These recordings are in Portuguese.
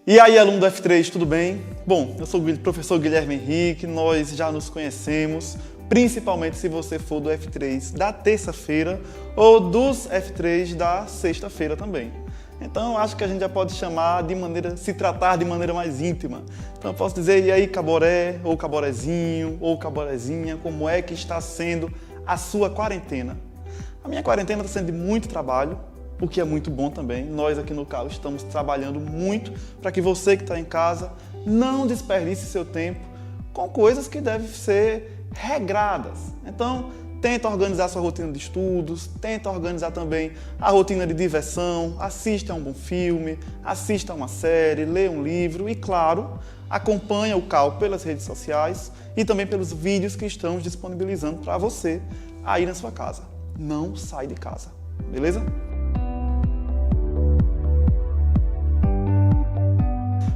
E aí, aluno do F3, tudo bem? Bom, eu sou o professor Guilherme Henrique, nós já nos conhecemos, principalmente se você for do F3 da terça-feira ou dos F3 da sexta-feira também. Então, acho que a gente já pode se tratar de maneira mais íntima. Então, eu posso dizer, e aí, Caboré, ou Caborezinho, ou Caborezinha, como é que está sendo a sua quarentena? A minha quarentena está sendo de muito trabalho, o que é muito bom também. Nós aqui no CAL estamos trabalhando muito para que você que está em casa não desperdice seu tempo com coisas que devem ser regradas. Então, tenta organizar sua rotina de estudos, tenta organizar também a rotina de diversão, assista a um bom filme, assista a uma série, leia um livro e, claro, acompanha o CAL pelas redes sociais e também pelos vídeos que estamos disponibilizando para você aí na sua casa. Não sai de casa, beleza?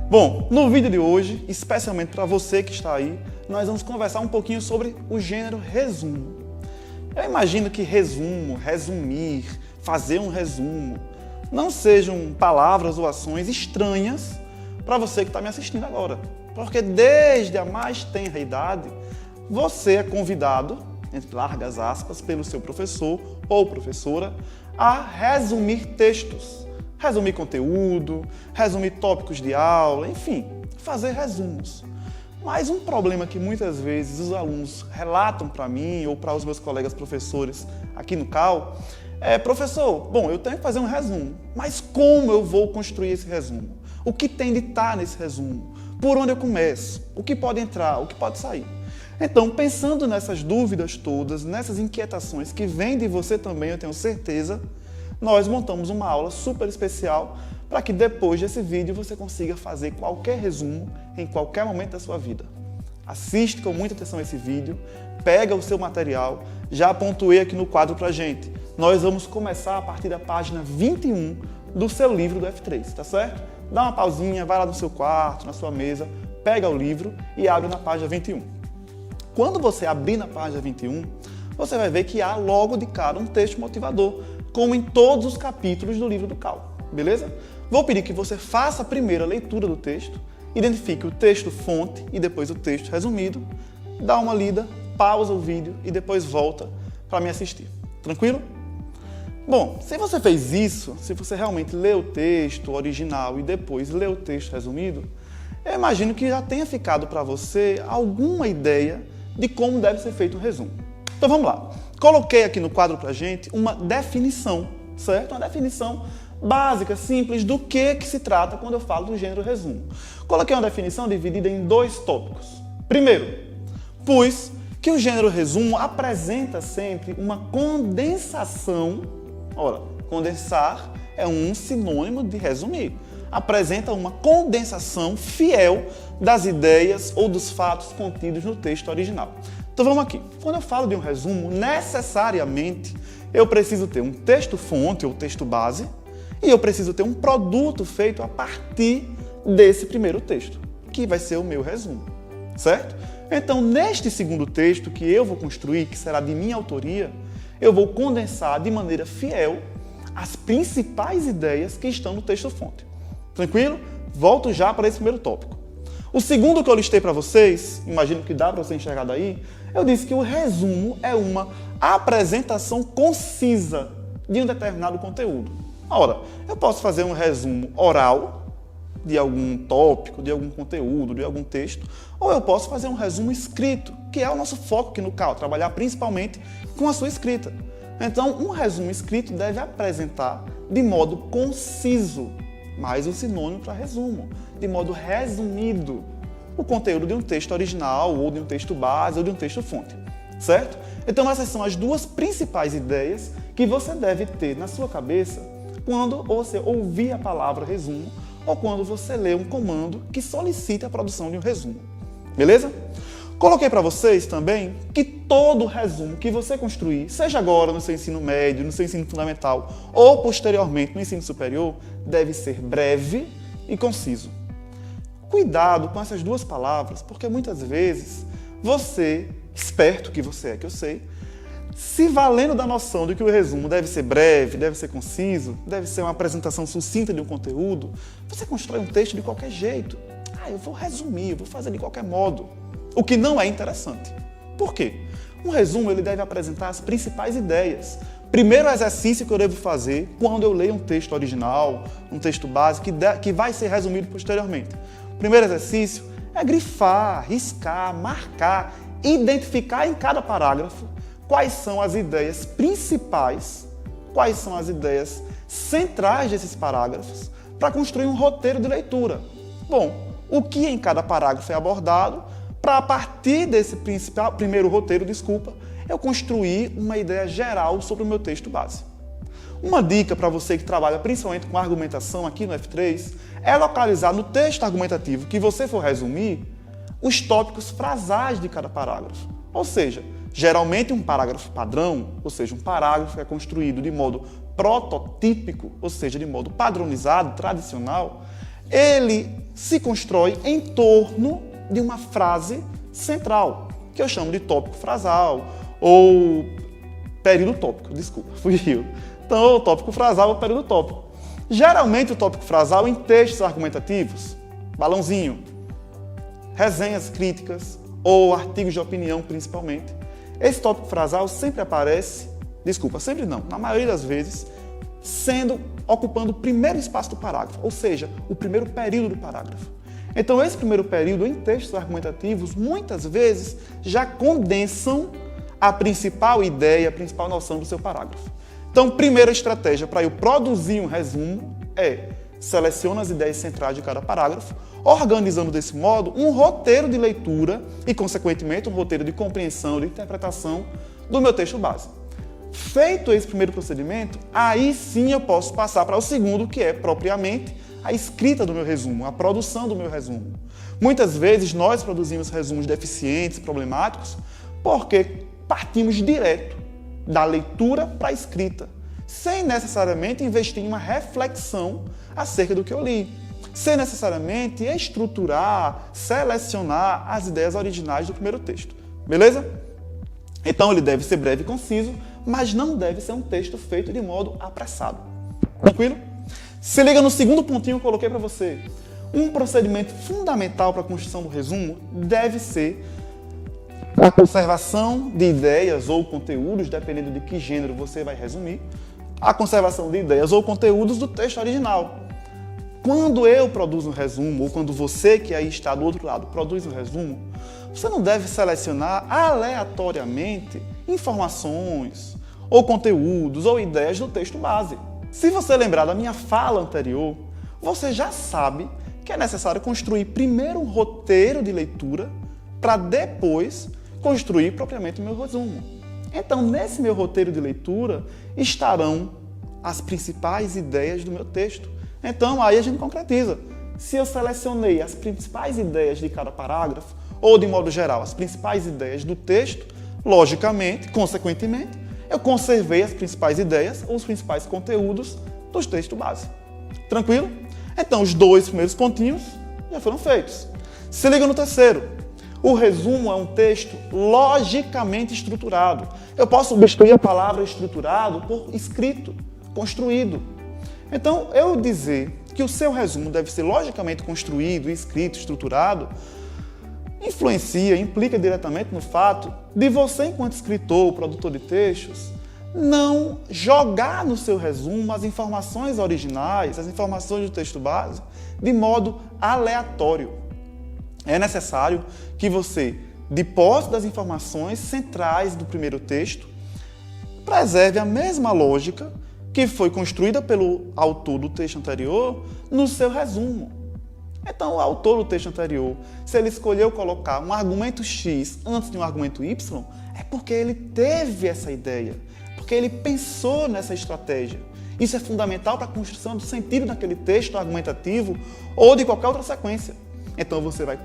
Bom, no vídeo de hoje, especialmente para você que está aí, nós vamos conversar um pouquinho sobre o gênero resumo. Eu imagino que resumo, resumir, fazer um resumo, não sejam palavras ou ações estranhas para você que está me assistindo agora. Porque desde a mais tenra idade, você é convidado, entre largas aspas, pelo seu professor ou professora, a resumir textos. Resumir conteúdo, resumir tópicos de aula, enfim, fazer resumos. Mas um problema que muitas vezes os alunos relatam para mim ou para os meus colegas professores aqui no CAL é: professor, bom, eu tenho que fazer um resumo, mas como eu vou construir esse resumo? O que tem de estar nesse resumo? Por onde eu começo? O que pode entrar? O que pode sair? Então, pensando nessas dúvidas todas, nessas inquietações que vêm de você também, eu tenho certeza, nós montamos uma aula super especial para que depois desse vídeo você consiga fazer qualquer resumo em qualquer momento da sua vida. Assiste com muita atenção esse vídeo, pega o seu material, já pontuei aqui no quadro para a gente. Nós vamos começar a partir da página 21 do seu livro do F3, tá certo? Dá uma pausinha, vai lá no seu quarto, na sua mesa, pega o livro e abre na página 21. Quando você abrir na página 21, você vai ver que há logo de cara um texto motivador, como em todos os capítulos do livro do CAL, beleza? Vou pedir que você faça a primeira leitura do texto, identifique o texto fonte e depois o texto resumido, dá uma lida, pausa o vídeo e depois volta para me assistir. Tranquilo? Bom, se você fez isso, se você realmente leu o texto original e depois leu o texto resumido, eu imagino que já tenha ficado para você alguma ideia de como deve ser feito um resumo. Então vamos lá. Coloquei aqui no quadro para a gente uma definição, certo? Uma definição básica, simples, do que se trata quando eu falo do gênero resumo. Coloquei uma definição dividida em dois tópicos. Primeiro, pus que o gênero resumo apresenta sempre uma condensação. Ora, condensar é um sinônimo de resumir. Apresenta uma condensação fiel das ideias ou dos fatos contidos no texto original. Então vamos aqui. Quando eu falo de um resumo, necessariamente eu preciso ter um texto fonte ou texto base e eu preciso ter um produto feito a partir desse primeiro texto, que vai ser o meu resumo, certo? Então, neste segundo texto que eu vou construir, que será de minha autoria, eu vou condensar de maneira fiel as principais ideias que estão no texto fonte. Tranquilo? Volto já para esse primeiro tópico. O segundo que eu listei para vocês, imagino que dá para você enxergar daí, eu disse que o resumo é uma apresentação concisa de um determinado conteúdo. Ora, eu posso fazer um resumo oral de algum tópico, de algum conteúdo, de algum texto, ou eu posso fazer um resumo escrito, que é o nosso foco aqui no CAL, trabalhar principalmente com a sua escrita. Então, um resumo escrito deve apresentar de modo conciso, mais um sinônimo para resumo, de modo resumido, o conteúdo de um texto original, ou de um texto base, ou de um texto fonte, certo? Então essas são as duas principais ideias que você deve ter na sua cabeça quando você ouvir a palavra resumo, ou quando você lê um comando que solicita a produção de um resumo, beleza? Coloquei para vocês também que todo resumo que você construir, seja agora no seu ensino médio, no seu ensino fundamental ou posteriormente no ensino superior, deve ser breve e conciso. Cuidado com essas duas palavras, porque muitas vezes você, esperto que você é, que eu sei, Se valendo da noção de que o resumo deve ser breve, deve ser conciso, deve ser uma apresentação sucinta de um conteúdo, você constrói um texto de qualquer jeito. Eu vou resumir, eu vou fazer de qualquer modo. O que não é interessante. Por quê? Um resumo ele deve apresentar as principais ideias. Primeiro exercício que eu devo fazer quando eu leio um texto original, um texto base, que vai ser resumido posteriormente. O primeiro exercício é grifar, riscar, marcar, identificar em cada parágrafo quais são as ideias principais, quais são as ideias centrais desses parágrafos, para construir um roteiro de leitura. Bom, o que em cada parágrafo é abordado, para a partir desse primeiro roteiro, eu construir uma ideia geral sobre o meu texto base. Uma dica para você que trabalha principalmente com argumentação aqui no F3 é localizar no texto argumentativo que você for resumir os tópicos frasais de cada parágrafo. Ou seja, geralmente um parágrafo padrão, ou seja, um parágrafo que é construído de modo prototípico, ou seja, de modo padronizado, tradicional, ele se constrói em torno de uma frase central, que eu chamo de tópico frasal, ou período tópico, fugiu. Então, o tópico frasal ou período tópico. Geralmente, o tópico frasal em textos argumentativos, balãozinho, resenhas críticas ou artigos de opinião, principalmente. Esse tópico frasal sempre aparece, sempre não, na maioria das vezes, ocupando o primeiro espaço do parágrafo, ou seja, o primeiro período do parágrafo. Então, esse primeiro período, em textos argumentativos, muitas vezes já condensam a principal ideia, a principal noção do seu parágrafo. Então, primeira estratégia para eu produzir um resumo é selecionar as ideias centrais de cada parágrafo, organizando desse modo um roteiro de leitura e, consequentemente, um roteiro de compreensão, de interpretação do meu texto base. Feito esse primeiro procedimento, aí sim eu posso passar para o segundo, que é propriamente a escrita do meu resumo, a produção do meu resumo. Muitas vezes nós produzimos resumos deficientes, problemáticos, porque partimos direto da leitura para a escrita, sem necessariamente investir em uma reflexão acerca do que eu li, sem necessariamente estruturar, selecionar as ideias originais do primeiro texto. Beleza? Então ele deve ser breve e conciso, mas não deve ser um texto feito de modo apressado. Tranquilo? Se liga no segundo pontinho que eu coloquei para você. Um procedimento fundamental para a construção do resumo deve ser a conservação de ideias ou conteúdos, dependendo de que gênero você vai resumir, a conservação de ideias ou conteúdos do texto original. Quando eu produzo um resumo, ou quando você que aí está do outro lado produz um resumo, você não deve selecionar aleatoriamente informações, ou conteúdos, ou ideias do texto base. Se você lembrar da minha fala anterior, você já sabe que é necessário construir primeiro um roteiro de leitura para depois construir propriamente o meu resumo. Então, nesse meu roteiro de leitura estarão as principais ideias do meu texto. Então, aí a gente concretiza. Se eu selecionei as principais ideias de cada parágrafo, ou de modo geral, as principais ideias do texto, logicamente, consequentemente, eu conservei as principais ideias ou os principais conteúdos dos textos base. Tranquilo? Então, os dois primeiros pontinhos já foram feitos. Se liga no terceiro. O resumo é um texto logicamente estruturado. Eu posso substituir a palavra estruturado por escrito, construído. Então, eu dizer que o seu resumo deve ser logicamente construído, escrito, estruturado, implica diretamente no fato de você, enquanto escritor, produtor de textos, não jogar no seu resumo as informações originais, as informações do texto base, de modo aleatório. É necessário que você, de posse das informações centrais do primeiro texto, preserve a mesma lógica que foi construída pelo autor do texto anterior no seu resumo. Então, o autor do texto anterior, se ele escolheu colocar um argumento X antes de um argumento Y, é porque ele teve essa ideia, porque ele pensou nessa estratégia. Isso é fundamental para a construção do sentido daquele texto argumentativo ou de qualquer outra sequência. Então, você vai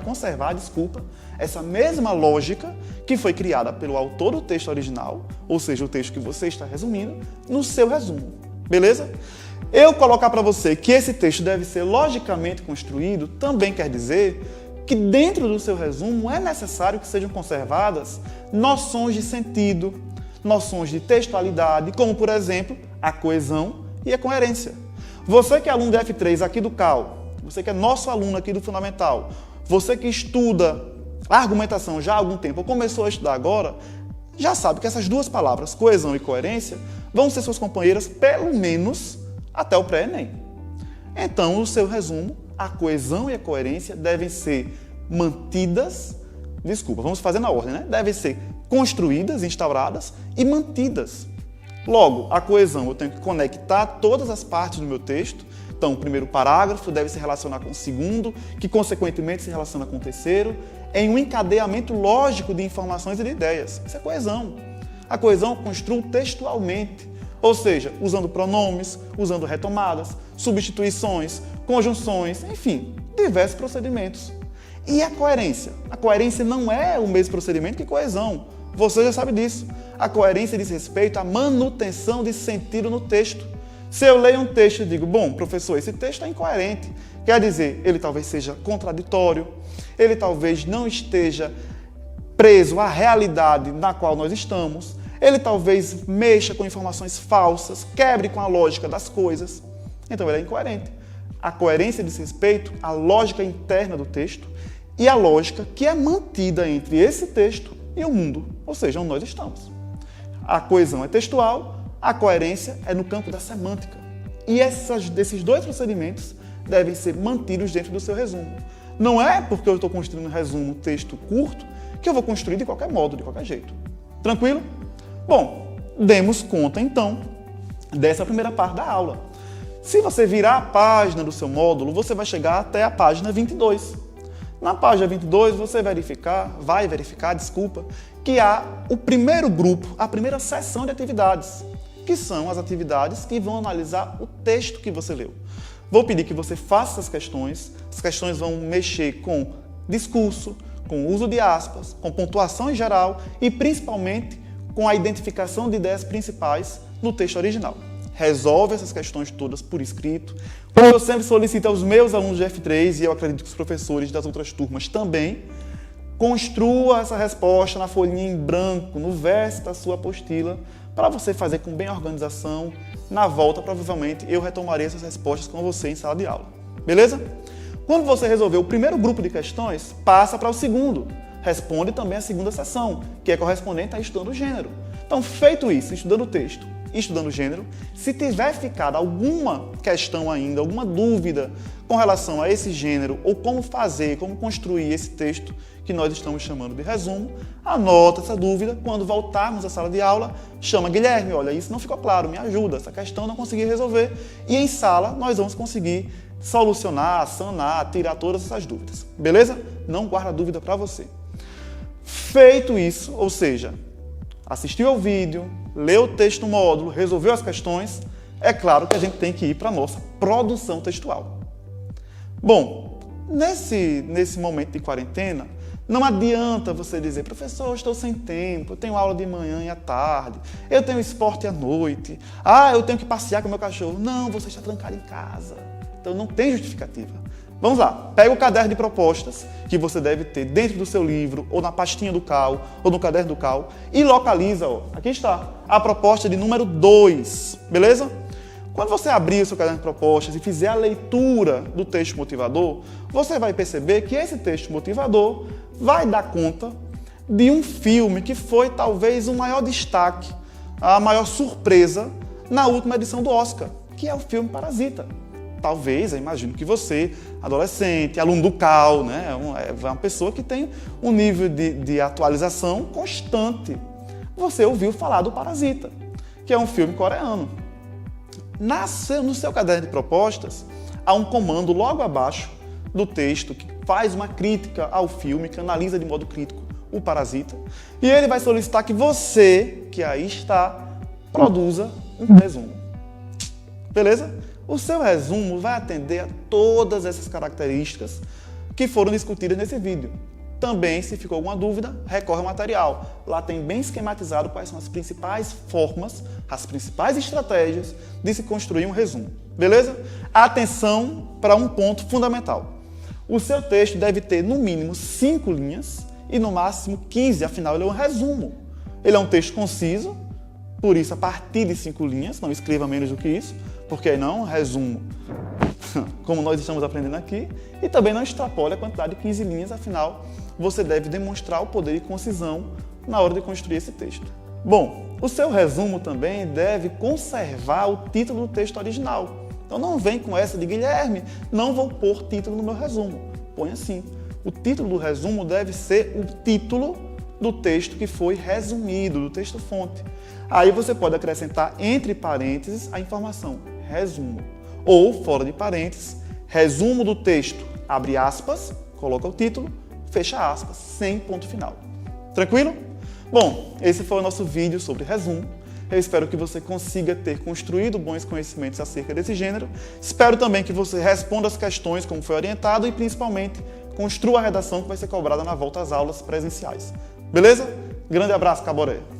conservar, essa mesma lógica que foi criada pelo autor do texto original, ou seja, o texto que você está resumindo, no seu resumo. Beleza? Eu colocar para você que esse texto deve ser logicamente construído também quer dizer que dentro do seu resumo é necessário que sejam conservadas noções de sentido, noções de textualidade, como, por exemplo, a coesão e a coerência. Você que é aluno de F3 aqui do CAL, você que é nosso aluno aqui do Fundamental, você que estuda a argumentação já há algum tempo ou começou a estudar agora, já sabe que essas duas palavras, coesão e coerência, vão ser suas companheiras pelo menos até o pré-ENEM. Então, no seu resumo, a coesão e a coerência devem ser mantidas, vamos fazer na ordem, né? Devem ser construídas, instauradas e mantidas. Logo, a coesão eu tenho que conectar todas as partes do meu texto. Então, o primeiro parágrafo deve se relacionar com o segundo, que consequentemente se relaciona com o terceiro, em um encadeamento lógico de informações e de ideias. Isso é coesão. A coesão eu construo textualmente, ou seja, usando pronomes, usando retomadas, substituições, conjunções, enfim, diversos procedimentos. E a coerência? A coerência não é o mesmo procedimento que coesão. Você já sabe disso. A coerência diz respeito à manutenção de sentido no texto. Se eu leio um texto e digo, bom, professor, esse texto é incoerente, quer dizer, ele talvez seja contraditório, ele talvez não esteja preso à realidade na qual nós estamos, ele talvez mexa com informações falsas, quebre com a lógica das coisas, então ele é incoerente. A coerência diz respeito à lógica interna do texto e à lógica que é mantida entre esse texto e o mundo, ou seja, onde nós estamos. A coesão é textual, a coerência é no campo da semântica. E esses dois procedimentos devem ser mantidos dentro do seu resumo. Não é porque eu estou construindo um resumo, um texto curto, que eu vou construir de qualquer modo, de qualquer jeito. Tranquilo? Bom, demos conta então dessa primeira parte da aula. Se você virar a página do seu módulo, você vai chegar até a página 22. Na página 22, você vai verificar, que há o primeiro grupo, a primeira seção de atividades, que são as atividades que vão analisar o texto que você leu. Vou pedir que você faça as questões vão mexer com discurso, com uso de aspas, com pontuação em geral e principalmente com a identificação de ideias principais no texto original. Resolve essas questões todas por escrito. Como eu sempre solicito aos meus alunos de F3, e eu acredito que os professores das outras turmas também, construa essa resposta na folhinha em branco, no verso da sua apostila, para você fazer com bem organização. Na volta, provavelmente, eu retomarei essas respostas com você em sala de aula. Beleza? Quando você resolver o primeiro grupo de questões, passa para o segundo. Responde também a segunda seção, que é correspondente a estudando o gênero. Então, feito isso, estudando o texto e estudando o gênero, se tiver ficado alguma questão ainda, alguma dúvida com relação a esse gênero, ou como fazer, como construir esse texto que nós estamos chamando de resumo, anota essa dúvida. Quando voltarmos à sala de aula, chama Guilherme, olha, isso não ficou claro, me ajuda, essa questão eu não consegui resolver. E em sala nós vamos conseguir solucionar, sanar, tirar todas essas dúvidas. Beleza? Não guarda dúvida para você. Feito isso, ou seja, assistiu ao vídeo, leu o texto no módulo, resolveu as questões, é claro que a gente tem que ir para a nossa produção textual. Bom, nesse momento de quarentena, não adianta você dizer, professor, eu estou sem tempo, eu tenho aula de manhã e à tarde, eu tenho esporte à noite, eu tenho que passear com o meu cachorro. Não, você está trancado em casa, então não tem justificativa. Vamos lá, pega o caderno de propostas que você deve ter dentro do seu livro, ou na pastinha do CAL, ou no caderno do CAL, e localiza, aqui está, a proposta de número 2, beleza? Quando você abrir o seu caderno de propostas e fizer a leitura do texto motivador, você vai perceber que esse texto motivador vai dar conta de um filme que foi talvez o maior destaque, a maior surpresa na última edição do Oscar, que é o filme Parasita. Talvez, eu imagino que você, adolescente, aluno do CAL, né, é uma pessoa que tem um nível de atualização constante. Você ouviu falar do Parasita, que é um filme coreano. No seu caderno de propostas, há um comando logo abaixo do texto que faz uma crítica ao filme, que analisa de modo crítico o Parasita, e ele vai solicitar que você, que aí está, produza um resumo. Beleza? O seu resumo vai atender a todas essas características que foram discutidas nesse vídeo. Também, se ficou alguma dúvida, recorre ao material. Lá tem bem esquematizado quais são as principais formas, as principais estratégias de se construir um resumo. Beleza? Atenção para um ponto fundamental. O seu texto deve ter no mínimo 5 linhas e no máximo 15, afinal ele é um resumo. Ele é um texto conciso, por isso a partir de 5 linhas, não escreva menos do que isso, porque aí não é um resumo, como nós estamos aprendendo aqui, e também não extrapole a quantidade de 15 linhas, afinal você deve demonstrar o poder de concisão na hora de construir esse texto. Bom, o seu resumo também deve conservar o título do texto original. Então não vem com essa de Guilherme, não vou pôr título no meu resumo. Põe assim. O título do resumo deve ser o título do texto que foi resumido, do texto fonte. Aí você pode acrescentar entre parênteses a informação resumo. Ou, fora de parênteses, resumo do texto, abre aspas, coloca o título, fecha aspas, sem ponto final. Tranquilo? Bom, esse foi o nosso vídeo sobre resumo. Eu espero que você consiga ter construído bons conhecimentos acerca desse gênero. Espero também que você responda as questões como foi orientado e, principalmente, construa a redação que vai ser cobrada na volta às aulas presenciais. Beleza? Grande abraço, Caboré!